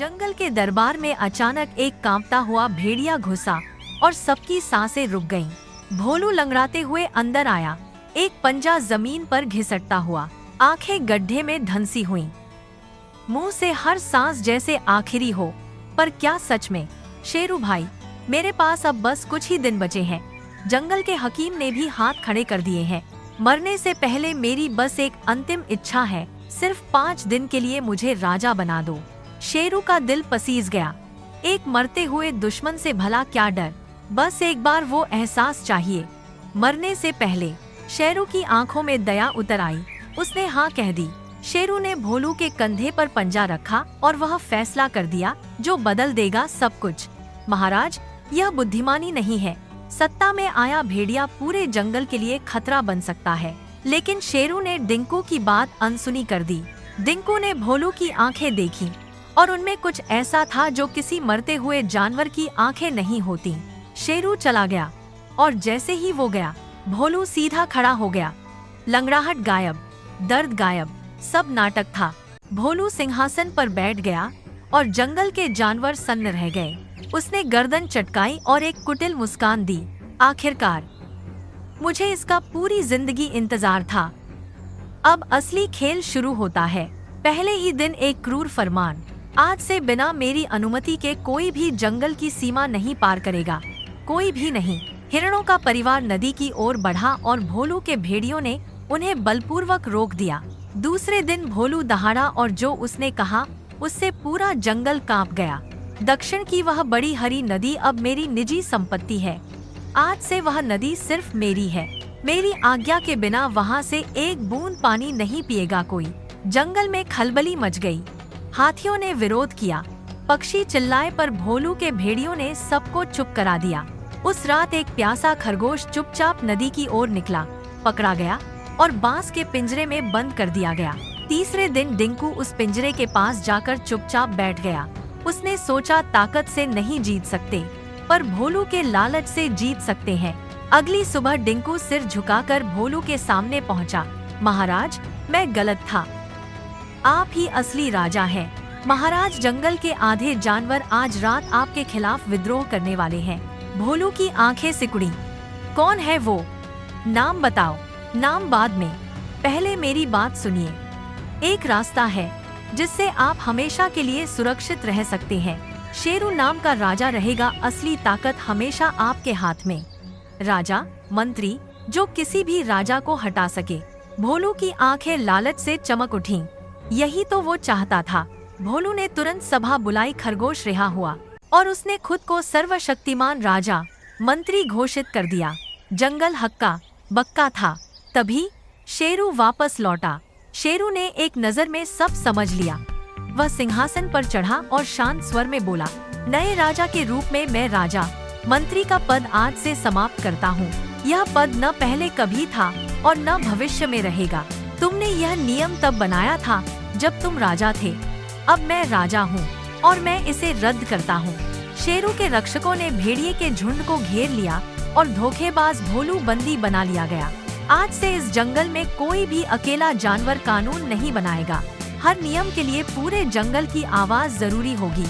जंगल के दरबार में अचानक एक कांपता हुआ भेड़िया घुसा और सबकी सांसें रुक गईं। भोलू लंगड़ाते हुए अंदर आया, एक पंजा जमीन पर घिसटता हुआ, आंखें गड्ढे में धंसी हुईं। मुंह से हर सांस जैसे आखिरी हो। पर क्या सच में? शेरू भाई, मेरे पास अब बस कुछ ही दिन बचे हैं। जंगल के हकीम ने भी हाथ खड़े कर दिए हैं। मरने से पहले मेरी बस एक अंतिम इच्छा है, सिर्फ 5 दिन के लिए मुझे राजा बना दो। शेरू का दिल पसीज गया। एक मरते हुए दुश्मन से भला क्या डर, बस एक बार वो एहसास चाहिए। मरने से पहले शेरू की आंखों में दया उतर आई। उसने हाँ कह दी। शेरू ने भोलू के कंधे पर पंजा रखा और वह फैसला कर दिया जो बदल देगा सब कुछ। महाराज, यह बुद्धिमानी नहीं है। सत्ता में आया भेड़िया पूरे जंगल के लिए खतरा बन सकता है। लेकिन शेरू ने डिंकू की बात अनसुनी कर दी। डिंकू ने भोलू की आंखें देखी और उनमें कुछ ऐसा था जो किसी मरते हुए जानवर की आंखें नहीं होती। शेरू चला गया और जैसे ही वो गया, भोलू सीधा खड़ा हो गया। लंगड़ाहट गायब, दर्द गायब, सब नाटक था। भोलू सिंहासन पर बैठ गया और जंगल के जानवर सन्न रह गए। उसने गर्दन चटकाई और एक कुटिल मुस्कान दी। आखिरकार, मुझे इसका पूरी जिंदगी इंतजार था। अब असली खेल शुरू होता है। पहले ही दिन एक क्रूर फरमान, आज से बिना मेरी अनुमति के कोई भी जंगल की सीमा नहीं पार करेगा, कोई भी नहीं। हिरणों का परिवार नदी की ओर बढ़ा और भोलू के भेड़ियों ने उन्हें बलपूर्वक रोक दिया। दूसरे दिन भोलू दहाड़ा और जो उसने कहा उससे पूरा जंगल कांप गया। दक्षिण की वह बड़ी हरी नदी अब मेरी निजी संपत्ति है। आज से वह नदी सिर्फ मेरी है। मेरी आज्ञा के बिना वहाँ से एक बूंद पानी नहीं पिएगा कोई। जंगल में खलबली मच गई। हाथियों ने विरोध किया, पक्षी चिल्लाए, पर भोलू के भेड़ियों ने सबको चुप करा दिया। उस रात एक प्यासा खरगोश चुपचाप नदी की ओर निकला, पकड़ा गया और बांस के पिंजरे में बंद कर दिया गया। तीसरे दिन डिंकू उस पिंजरे के पास जाकर चुपचाप बैठ गया। उसने सोचा ताकत से नहीं जीत सकते, पर भोलू के लालच से जीत सकते हैं। अगली सुबह डिंकू सिर झुकाकर भोलू के सामने पहुंचा। महाराज, मैं गलत था, आप ही असली राजा हैं। महाराज, जंगल के आधे जानवर आज रात आपके खिलाफ विद्रोह करने वाले हैं। भोलू की आंखें सिकुड़ी। कौन है वो? नाम बताओ। नाम बाद में, पहले मेरी बात सुनिए। एक रास्ता है जिससे आप हमेशा के लिए सुरक्षित रह सकते हैं। शेरू नाम का राजा रहेगा। असली ताकत हमेशा आपके हाथ में। राजा, मंत्री, जो किसी भी राजा को हटा सके। भोलू की आंखें लालच से चमक उठीं। यही तो वो चाहता था। भोलू ने तुरंत सभा बुलाई। खरगोश रिहा हुआ और उसने खुद को सर्वशक्तिमान राजा, मंत्री घोषित कर दिया। जंगल हक्का बक्का था। तभी शेरू वापस लौटा। शेरू ने एक नजर में सब समझ लिया। वह सिंहासन पर चढ़ा और शांत स्वर में बोला, नए राजा के रूप में मैं राजा मंत्री का पद आज से समाप्त करता हूँ। यह पद न पहले कभी था और न भविष्य में रहेगा। तुमने यह नियम तब बनाया था जब तुम राजा थे। अब मैं राजा हूँ और मैं इसे रद्द करता हूँ। शेरू के रक्षकों ने भेड़िए के झुंड को घेर लिया और धोखेबाज भोलू बंदी बना लिया गया। आज से इस जंगल में कोई भी अकेला जानवर कानून नहीं बनाएगा। हर नियम के लिए पूरे जंगल की आवाज जरूरी होगी।